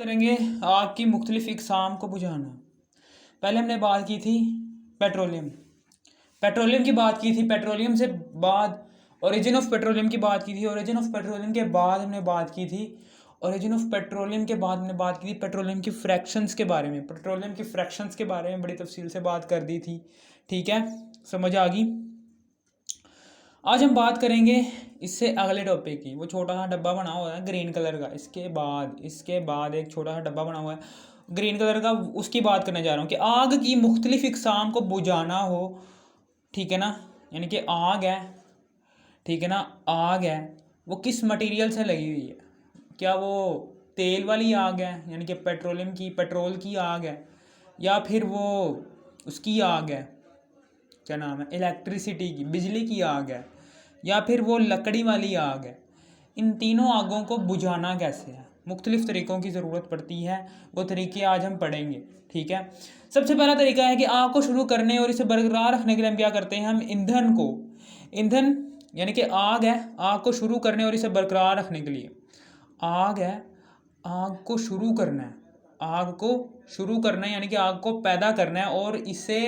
करेंगे आग की मुख्तलिफ इकसाम को बुझाना। पहले हमने बात की थी पेट्रोलियम पेट्रोलियम की बात की थी। पेट्रोलियम से बाद ओरिजिन ऑफ पेट्रोलियम की बात की थी। ओरिजिन ऑफ पेट्रोलियम के बाद हमने बात की थी ओरिजिन ऑफ पेट्रोलियम के बाद हमने बात की थी पेट्रोलियम की फ्रैक्शंस के बारे में। पेट्रोलियम की फ्रैक्शंस के बारे में बड़ी तफसील से बात कर दी थी। ठीक है, समझ आ गई। आज हम बात करेंगे इससे अगले टॉपिक की। वो छोटा सा डब्बा बना हुआ है ग्रीन कलर का, इसके बाद एक छोटा सा डब्बा बना हुआ है ग्रीन कलर का, उसकी बात करने जा रहा हूँ कि आग की मुख्तलिफ इकसाम को बुझाना हो। ठीक है ना, यानी कि आग है, ठीक है ना, आग है, वो किस मटेरियल से लगी हुई है? क्या वो तेल वाली आग है, यानी कि पेट्रोल की आग है, या फिर वो उसकी आग है, क्या नाम है, इलेक्ट्रिसिटी की, बिजली की आग है, या फिर वो लकड़ी वाली आग है? इन तीनों आगों को बुझाना कैसे है? मुख्तलिफ तरीक़ों की ज़रूरत पड़ती है, वो तरीके आज हम पढ़ेंगे। ठीक है, सबसे पहला तरीका है कि आग को शुरू करने और इसे बरकरार रखने के लिए हम क्या करते हैं? हम ईंधन यानी कि आग है, आग को शुरू करने और इसे बरकरार रखने के लिए आग है, आग को शुरू करना है, आग को शुरू करना है यानी कि आग को पैदा करना है और इसे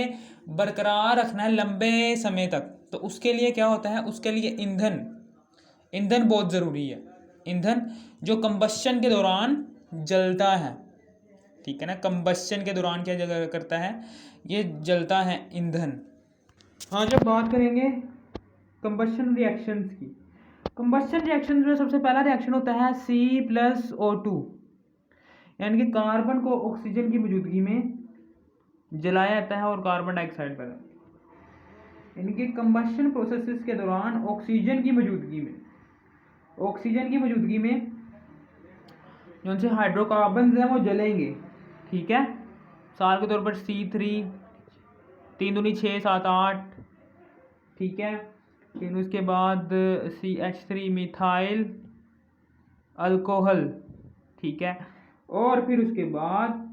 बरकरार रखना है लंबे समय तक। तो उसके लिए क्या होता है? उसके लिए ईंधन बहुत ज़रूरी है। ईंधन जो कंबस्शन के दौरान जलता है, ठीक है ना, कंबस्शन के दौरान क्या जगह करता है? ये जलता है ईंधन। हाँ, जब बात करेंगे कंबस्शन रिएक्शंस की, कंबस्शन रिएक्शंस में सबसे पहला रिएक्शन होता है C+O2, यानी कि कार्बन को ऑक्सीजन की मौजूदगी में जलाया जाता है और कार्बन डाइऑक्साइड पैदा, यानी कि कंबस्शन प्रोसेसेस के दौरान ऑक्सीजन की मौजूदगी में जो उनसे हाइड्रोकार्बन हैं वो जलेंगे। ठीक है, साल के तौर पर C3, 3 दूनी 6 7 8, ठीक है, फिर उसके बाद CH3 मिथाइल अल्कोहल, ठीक है, और फिर उसके बाद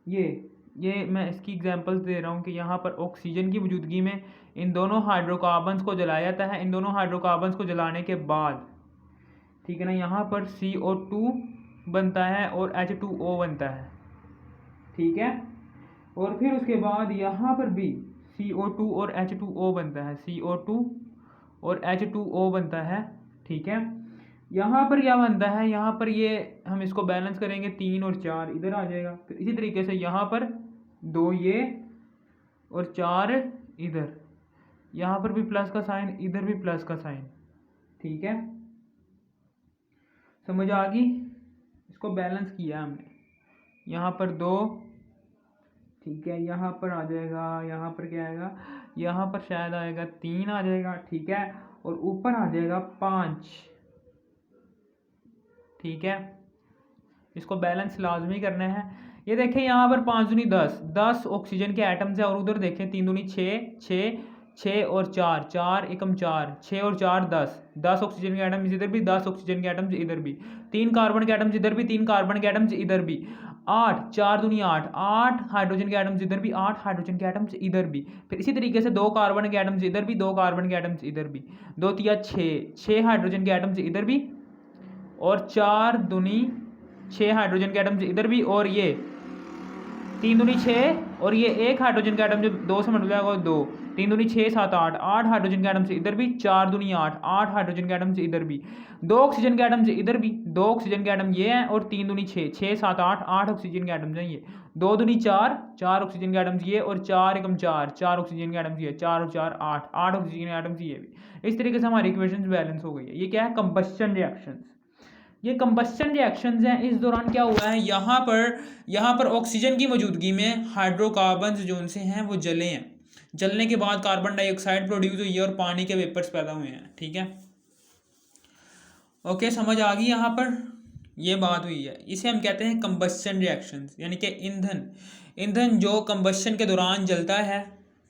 ये मैं इसकी एग्जांपल्स दे रहा हूँ कि यहाँ पर ऑक्सीजन की मौजूदगी में इन दोनों हाइड्रोकार्बन्स को जलाया जाता है। इन दोनों हाइड्रोकार्बन्स को जलाने के बाद, ठीक है ना, यहाँ पर CO2 बनता है और H2O बनता है। ठीक है, और फिर उसके बाद यहाँ पर भी CO2 और H2O बनता है, CO2 और H2O बनता है। ठीक है, यहाँ पर क्या बनता है? यहाँ पर ये हम इसको बैलेंस करेंगे, 3 और 4 इधर आ जाएगा। फिर इसी तरीके से यहाँ पर 2 ये और 4 इधर, यहाँ पर भी प्लस का साइन, इधर भी प्लस का साइन। ठीक है, समझ आ गई? इसको बैलेंस किया हमने, यहाँ पर 2, ठीक है, यहाँ पर आ जाएगा, यहाँ पर क्या आएगा? यहाँ पर शायद आएगा 3 आ जाएगा। ठीक है, और ऊपर आ जाएगा 5। ठीक है, इसको बैलेंस लाजमी करना है। ये देखें, यहाँ पर 5 दूनी 10 ऑक्सीजन के एटम्स है, और उधर देखें 3 दूनी 6 और 4, 4 एकम 4, 6 और 4 10 ऑक्सीजन के एटम्स इधर भी, 10 ऑक्सीजन के एटम्स इधर भी, 3 कार्बन के एटम्स इधर भी, 3 कार्बन के एटम्स इधर भी, 8, 4 दूनी 8, 8 हाइड्रोजन के एटम्स इधर भी, 8 हाइड्रोजन के एटम्स इधर भी। फिर इसी तरीके से 2 कार्बन के एटम्स इधर भी, 2 कार्बन के एटम्स इधर भी, 2 तिया 6 हाइड्रोजन के एटम्स इधर भी, और 4 दूनी 6 हाइड्रोजन के एटम्स इधर भी, और ये 3 दूनी 6 और ये 1 हाइड्रोजन का एटम जो 2 से मल्टीप्लाई होगा 2, 3 दूनी 6 7 8, 8 हाइड्रोजन के एटम से इधर भी, 4 दूनी 8, 8 हाइड्रोजन के एटम से इधर भी, 2 ऑक्सीजन के एटम से इधर भी, 2 ऑक्सीजन के एटम ये हैं, और 3 दूनी 6 6 7 8, 8 ऑक्सीजन के एटम्स हैं ये, 2 दूनी 4, 4 ऑक्सीजन के एटम्स ये, और 4 एकम 4, 4 ऑक्सीजन के एटम्स ये, 4 और 4 8, 8 ऑक्सीजन के एटम्स ये भी। इस तरीके से हमारी इक्वेशंस बैलेंस हो गई है। ये क्या है? Combustion reactions. ये कंबस्शन रिएक्शंस हैं। इस दौरान क्या हुआ है? यहाँ पर ऑक्सीजन की मौजूदगी में हाइड्रोकार्बन्स जो उनसे हैं वो जले हैं। जलने के बाद कार्बन डाइऑक्साइड प्रोड्यूस हुई है और पानी के वेपर्स पैदा हुए हैं। ठीक है, ओके, समझ आ गई? यहाँ पर ये बात हुई है, इसे हम कहते हैं कंबस्शन रिएक्शंस, यानी कि ईंधन जो कंबस्शन के दौरान जलता है।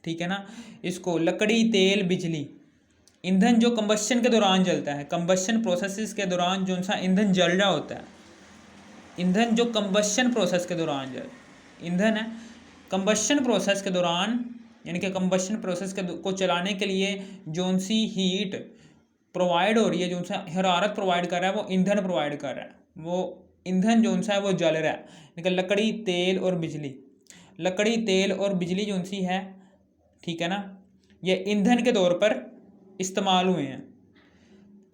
ठीक है ना, इसको लकड़ी, तेल, बिजली, ईंधन जो कंबस्शन के दौरान जलता है, कंबस्शन प्रोसेसेस के दौरान जो सा ईंधन जल रहा होता है, ईंधन जो कंबस्शन प्रोसेस के दौरान ईंधन है कंबस्शन प्रोसेस के दौरान, यानी कि कंबस्शन प्रोसेस को चलाने के लिए जोन सी हीट प्रोवाइड हो रही है, जो सा हरारत प्रोवाइड कर रहा है वो ईंधन प्रोवाइड कर रहा है, वो ईंधन जो सा है वो जल रहा है। लेकिन लकड़ी, तेल और बिजली, लकड़ी, तेल और बिजली जो सी है, ठीक है ना, ये ईंधन के तौर पर इस्तेमाल हुए हैं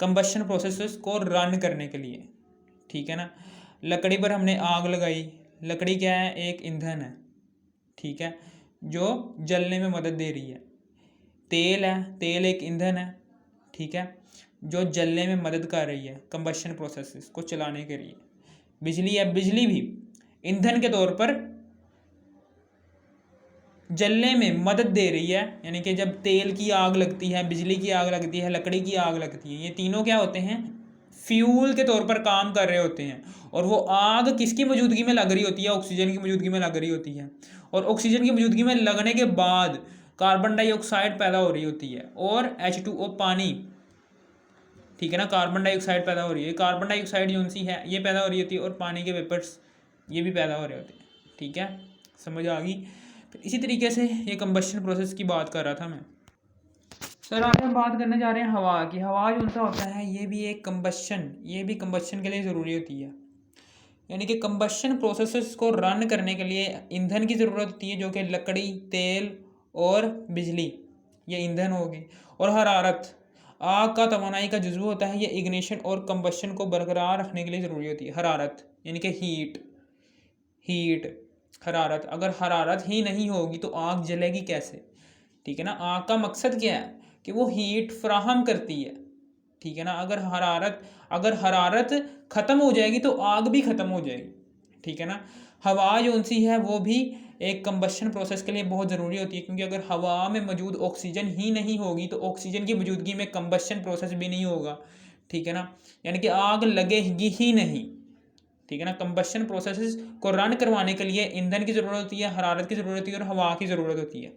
कंबशन प्रोसेसेस को रन करने के लिए, ठीक है ना। लकड़ी पर हमने आग लगाई, लकड़ी क्या है, एक ईंधन है, ठीक है, जो जलने में मदद दे रही है। तेल है, तेल एक ईंधन है, ठीक है, जो जलने में मदद कर रही है कंबशन प्रोसेसेस को चलाने के लिए। बिजली है, बिजली भी ईंधन के तौर पर जलने में मदद दे रही है। यानी कि जब तेल की आग लगती है, बिजली की आग लगती है, लकड़ी की आग लगती है, ये तीनों क्या होते हैं, फ्यूल के तौर पर काम कर रहे होते हैं। और वो आग किसकी मौजूदगी में लग रही होती है, ऑक्सीजन की मौजूदगी में लग रही होती है। और ऑक्सीजन की मौजूदगी में लगने के बाद कार्बन डाइऑक्साइड पैदा हो रही होती है और H2O पानी, ठीक है ना, कार्बन डाइऑक्साइड पैदा हो रही है। कार्बन डाइऑक्साइड जो सी है ये पैदा हो रही होती है और पानी के वेपर्स ये भी पैदा हो रहे होते हैं, ठीक है, समझ आ गई। फिर इसी तरीके से ये कंबशन प्रोसेस की बात कर रहा था मैं। सर आज हम बात करने जा रहे हैं हवा की। हवा जो सा होता है ये भी एक कंबशन, ये भी कंबशन के लिए ज़रूरी होती है। यानी कि कंबशन प्रोसेसेस को रन करने के लिए ईंधन की ज़रूरत होती है, जो कि लकड़ी, तेल और बिजली, ये ईंधन होगी। और हरारत, आग का तवानाई का जुज़्व होता है, ये इग्निशन और कंबशन को बरकरार रखने के लिए ज़रूरी होती है। हरारत यानी कि हीट हरारत, अगर हरारत ही नहीं होगी तो आग जलेगी कैसे, ठीक है ना। आग का मकसद क्या है कि वो हीट फ्राहम करती है, ठीक है ना। अगर हरारत ख़त्म हो जाएगी तो आग भी ख़त्म हो जाएगी, ठीक है ना। हवा जो सी है वो भी एक कंबशन प्रोसेस के लिए बहुत ज़रूरी होती है, क्योंकि अगर हवा में मौजूद ऑक्सीजन ही नहीं होगी तो ऑक्सीजन की मौजूदगी में कंबशन प्रोसेस भी नहीं होगा, ठीक है ना। यानी कि आग लगेगी ही नहीं, ठीक है ना। कंबशन प्रोसेस को रन करवाने के लिए ईंधन की ज़रूरत होती है, हरारत की ज़रूरत होती है और हवा की ज़रूरत होती है।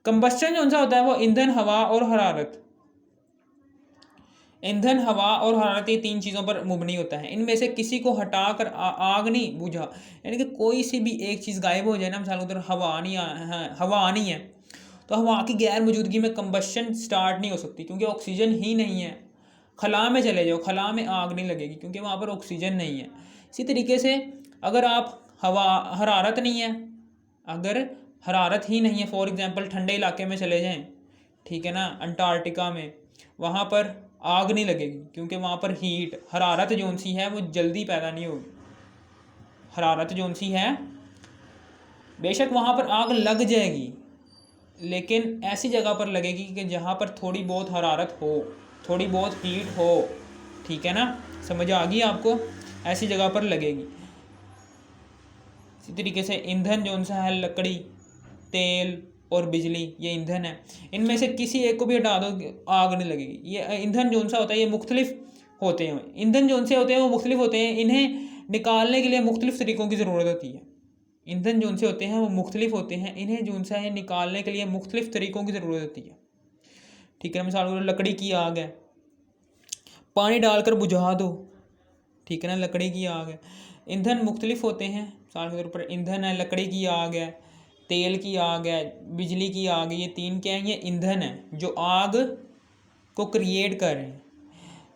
कंबशन जो सा होता है वो ईंधन, हवा और हरारत, ईंधन, हवा और हरारत, ये तीन चीज़ों पर मुबनी होता है। इनमें से किसी को हटाकर आग नहीं बुझा, यानी कि कोई सी भी एक चीज़ गायब हो जाए ना, मिसाल के तौर हवा आनी है तो हवा की गैर मौजूदगी में कंबशन स्टार्ट नहीं हो सकती, क्योंकि ऑक्सीजन ही नहीं है। खला में चले जाओ, खला में आग नहीं लगेगी क्योंकि वहाँ पर ऑक्सीजन नहीं है। इसी तरीके से अगर आप हरारत नहीं है, अगर हरारत ही नहीं है, फॉर एग्जांपल ठंडे इलाके में चले जाएं, ठीक है ना, अंटार्कटिका में, वहाँ पर आग नहीं लगेगी क्योंकि वहाँ पर हरारत जो सी है वो जल्दी पैदा नहीं होगी। हरारत जो सी है, बेशक वहाँ पर आग लग जाएगी लेकिन ऐसी जगह पर लगेगी कि जहाँ पर थोड़ी बहुत हरारत हो, थोड़ी बहुत हीट हो, ठीक है ना, समझ आ गई आपको, ऐसी जगह पर लगेगी। इसी तरीके से ईंधन जो सा है, लकड़ी, तेल और बिजली, ये ईंधन है। इनमें से किसी एक को भी हटा दो आग नहीं लगेगी। ये ईंधन जो सा होता है ये मुख्तलिफ होते हैं, ईंधन जो से होते हैं वो मुख्तलिफ होते हैं, इन्हें निकालने के लिए मुख्तलिफ तरीक़ों की ज़रूरत होती है। ईंधन जो से होते हैं वो मुख्तलिफ होते हैं, इन्हें जो सा है निकालने के लिए मुख्तलिफ तरीक़ों की ज़रूरत होती है, ठीक है। मिसाल को लकड़ी की आग है, पानी डालकर बुझा दो, ठीक है ना, लकड़ी की आग है। ईंधन मुख्तलिफ होते हैं, मिसाल के तौर पर ईंधन है, लकड़ी की आग है, तेल की आग है, बिजली की आग है, ये तीन क्या है, ये ईंधन है जो आग को क्रिएट कर रहे हैं।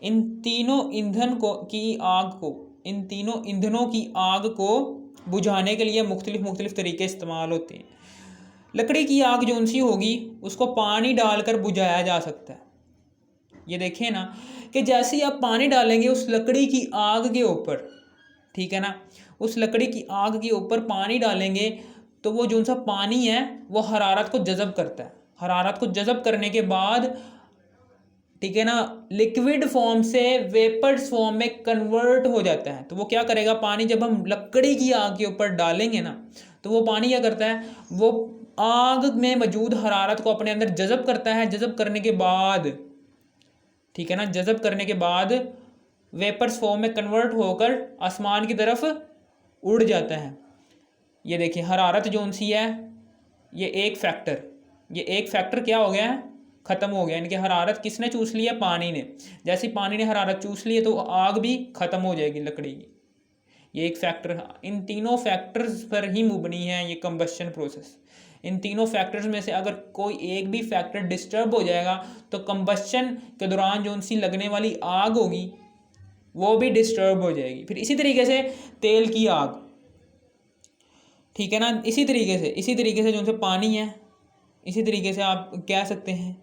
इन तीनों ईंधनों की आग को बुझाने के लिए मुख्तलिफ तरीके इस्तेमाल होते हैं। लकड़ी की आग जो सी होगी उसको पानी डालकर बुझाया जा सकता है। ये देखें ना कि जैसे ही आप पानी डालेंगे उस लकड़ी की आग के ऊपर, ठीक है ना, उस लकड़ी की आग के ऊपर पानी डालेंगे तो वो जो सा पानी है वो हरारत को जज़ब करता है। हरारत को जज़ब करने के बाद, ठीक है ना, लिक्विड फॉर्म से वेपर्स फॉर्म में कन्वर्ट हो जाता है। तो वो क्या करेगा, पानी जब हम लकड़ी की आग के ऊपर डालेंगे ना तो वो पानी क्या करता है, वो आग में मौजूद हरारत को अपने अंदर जज़ब करता है। जज़ब करने के बाद, ठीक है ना, जज़ब करने के बाद वेपर्स फॉर्म में कन्वर्ट होकर आसमान की तरफ उड़ जाता है। ये देखिए हरारत जो सी है ये एक फैक्टर क्या हो गया है, ख़त्म हो गया। यानी कि हरारत किसने चूस लिया, पानी ने। जैसे पानी ने हरारत चूस ली है तो आग भी ख़त्म हो जाएगी लकड़ी की। ये एक फैक्टर, इन तीनों फैक्टर्स पर ही मुबनी है ये कंबशन प्रोसेस। इन तीनों फैक्टर्स में से अगर कोई एक भी फैक्टर डिस्टर्ब हो जाएगा तो कंबस्शन के दौरान जो उनसी लगने वाली आग होगी वो भी डिस्टर्ब हो जाएगी। फिर इसी तरीके से तेल की आग, ठीक है ना, इसी तरीके से जो उनसे पानी है, इसी तरीके से आप कह सकते हैं,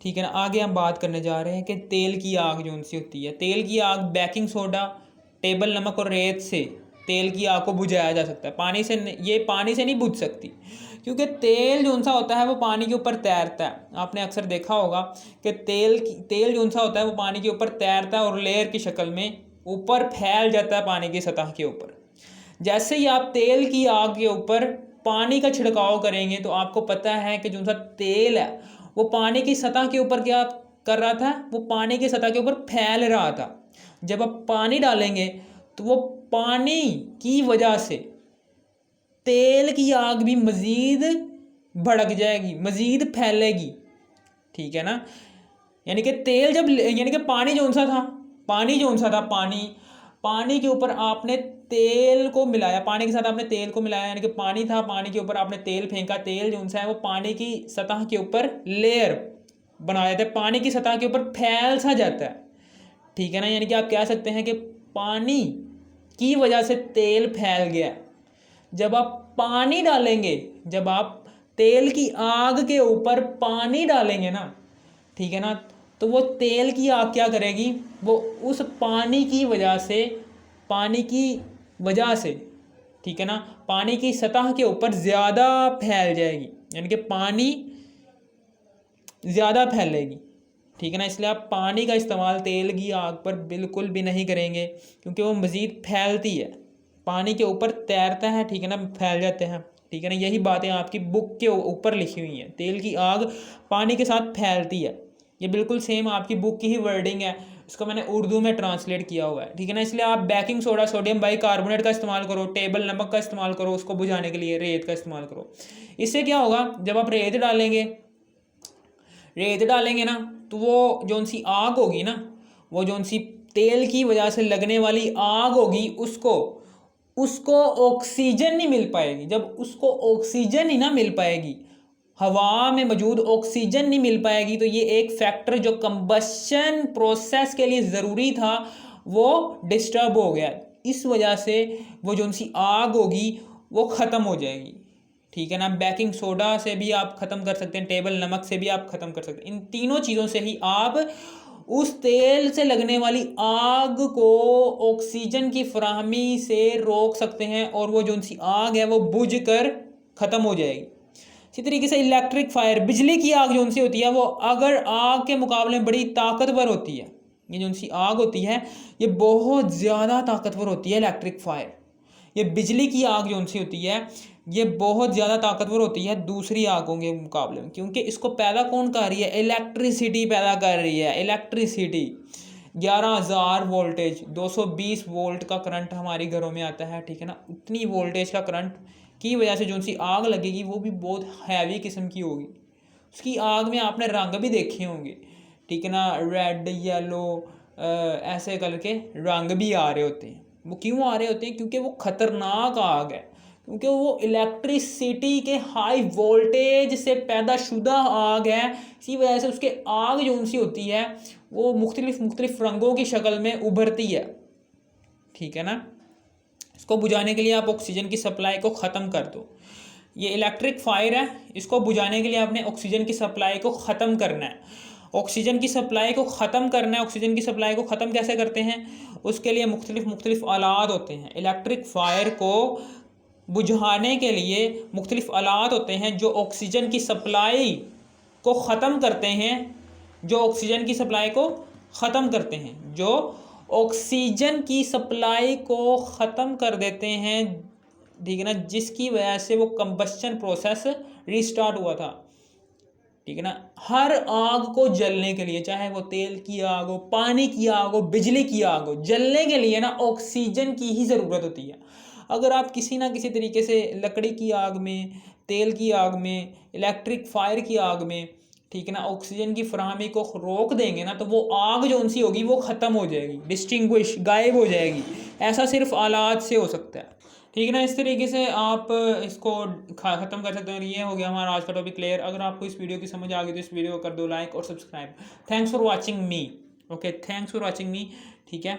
ठीक है ना। आगे हम बात करने जा रहे हैं कि तेल की आग जो उनसे होती है। तेल की आग बेकिंग सोडा, टेबल नमक और रेत से तेल की आग को बुझाया जा सकता है। पानी से ये पानी से नहीं बुझ सकती, क्योंकि तेल जो उनसा होता है वो पानी के ऊपर तैरता है। आपने अक्सर देखा होगा कि तेल जो उनसा होता है वो पानी के ऊपर तैरता है और लेयर की शक्ल में ऊपर फैल जाता है पानी की सतह के ऊपर। जैसे ही आप तेल की आग के ऊपर पानी का छिड़काव करेंगे तो आपको पता है कि जो सा तेल है वो पानी की सतह के ऊपर क्या कर रहा था, वो पानी की सतह के ऊपर फैल रहा था। जब आप पानी डालेंगे तो वो पानी की वजह से तेल की आग भी मज़ीद भड़क जाएगी, मज़ीद फैलेगी, ठीक है ना। यानी कि तेल जब, यानी कि पानी जो सा था, पानी के ऊपर आपने तेल को मिलाया, पानी के साथ आपने तेल को मिलाया, यानी कि पानी था, पानी के ऊपर आपने तेल फेंका। तेल जो सा है वो पानी की सतह के ऊपर लेयर बना जाता है, पानी की सतह के ऊपर फैल सा जाता है, ठीक है ना। यानी कि आप कह सकते हैं कि पानी की वजह से तेल फैल गया। जब आप पानी डालेंगे, जब आप तेल की आग के ऊपर पानी डालेंगे ना, ठीक है ना, तो वो तेल की आग क्या करेगी, वो उस पानी की वजह से, ठीक है ना, पानी की सतह के ऊपर ज़्यादा फैल जाएगी, यानी कि पानी ज़्यादा फैलेगी, ठीक है ना। इसलिए आप पानी का इस्तेमाल तेल की आग पर बिल्कुल भी नहीं करेंगे, क्योंकि वो मज़ीद फैलती है, पानी के ऊपर तैरता है, ठीक है ना, फैल जाते हैं, ठीक है ना। यही बातें आपकी बुक के ऊपर लिखी हुई हैं, तेल की आग पानी के साथ फैलती है। ये बिल्कुल सेम आपकी बुक की ही वर्डिंग है, इसको मैंने उर्दू में ट्रांसलेट किया हुआ है, ठीक है ना। इसलिए आप बेकिंग सोडा, सोडियम बाइकार्बोनेट का इस्तेमाल करो, टेबल नमक का इस्तेमाल करो, उसको बुझाने के लिए रेत का इस्तेमाल करो। इससे क्या होगा, जब आप रेत डालेंगे ना, तो वो जो सी आग होगी ना, वो जो सी तेल की वजह से लगने वाली आग होगी, उसको ऑक्सीजन नहीं मिल पाएगी। जब उसको ऑक्सीजन ही ना मिल पाएगी, हवा में मौजूद ऑक्सीजन नहीं मिल पाएगी, तो ये एक फैक्टर जो कंबशन प्रोसेस के लिए ज़रूरी था वो डिस्टर्ब हो गया। इस वजह से वो जो सी आग होगी वो ख़त्म हो जाएगी, ठीक है ना। बेकिंग सोडा से भी आप ख़त्म कर सकते हैं, टेबल नमक से भी आप ख़त्म कर सकते हैं। इन तीनों चीज़ों से ही आप उस तेल से लगने वाली आग को ऑक्सीजन की फराहमी से रोक सकते हैं और वो जो सी आग है वो बुझ कर ख़त्म हो जाएगी। इसी तरीके से इलेक्ट्रिक फायर, बिजली की आग जो सी होती है वो अगर आग के मुकाबले बड़ी ताकतवर होती है, ये जो सी आग होती है ये बहुत ज़्यादा ताकतवर होती है। इलेक्ट्रिक फायर, ये बिजली की आग जो सी होती है ये बहुत ज़्यादा ताकतवर होती है दूसरी आगों के मुकाबले में, क्योंकि इसको पैदा कौन कर रही है, इलेक्ट्रिसिटी पैदा कर रही है। इलेक्ट्रिसिटी 11,000 वोल्टेज, 220 वोल्ट का करंट हमारे घरों में आता है, ठीक है ना। उतनी वोल्टेज का करंट की वजह से जो सी आग लगेगी वो भी बहुत हैवी किस्म की होगी। उसकी आग में आपने रंग भी देखे होंगे, ठीक है ना, रेड, येलो, ऐसे करके रंग भी आ रहे होते हैं। वो क्यों आ रहे होते हैं, क्योंकि वो ख़तरनाक आग है, क्योंकि वो इलेक्ट्रिसिटी के हाई वोल्टेज से पैदाशुदा आग है। इसी वजह से उसके आग जो उनसी होती है वो मुख्तलिफ रंगों की शक्ल में उभरती है, ठीक है ना। इसको बुझाने के लिए आप ऑक्सीजन की सप्लाई को ख़त्म कर दो। ये इलेक्ट्रिक फायर है, इसको बुझाने के लिए आपने ऑक्सीजन की सप्लाई को ख़त्म करना है। ऑक्सीजन की सप्लाई को ख़त्म कैसे करते हैं, उसके लिए मुख्तलिफ आलात होते हैं। इलेक्ट्रिक फायर को बुझाने के लिए मुख्तलिफ आलात होते हैं जो ऑक्सीजन की सप्लाई को ख़त्म करते हैं, जो ऑक्सीजन की सप्लाई को ख़त्म कर देते हैं, ठीक है ना, जिसकी वजह से वो कंबस्शन प्रोसेस रीस्टार्ट हुआ था, ठीक है ना। हर आग को जलने के लिए, चाहे वो तेल की आग हो, पानी की आग हो, बिजली की आग हो, जलने के लिए ना ऑक्सीजन की ही ज़रूरत होती है। अगर आप किसी ना किसी तरीके से लकड़ी की आग में, तेल की आग में, इलेक्ट्रिक फायर की आग में, ठीक है ना, ऑक्सीजन की फराहमी को रोक देंगे ना, तो वो आग जो उनसी होगी वो ख़त्म हो जाएगी, गायब हो जाएगी। ऐसा सिर्फ आलात से हो सकता है, ठीक है ना। इस तरीके से आप इसको ख़त्म कर सकते हैं। ये हो गया हमारा आज का टॉपिक क्लियर। अगर आपको इस वीडियो की समझ आ गई तो इस वीडियो को कर दो लाइक और subscribe. Thanks for watching me. Okay, thanks for watching मी। ठीक है।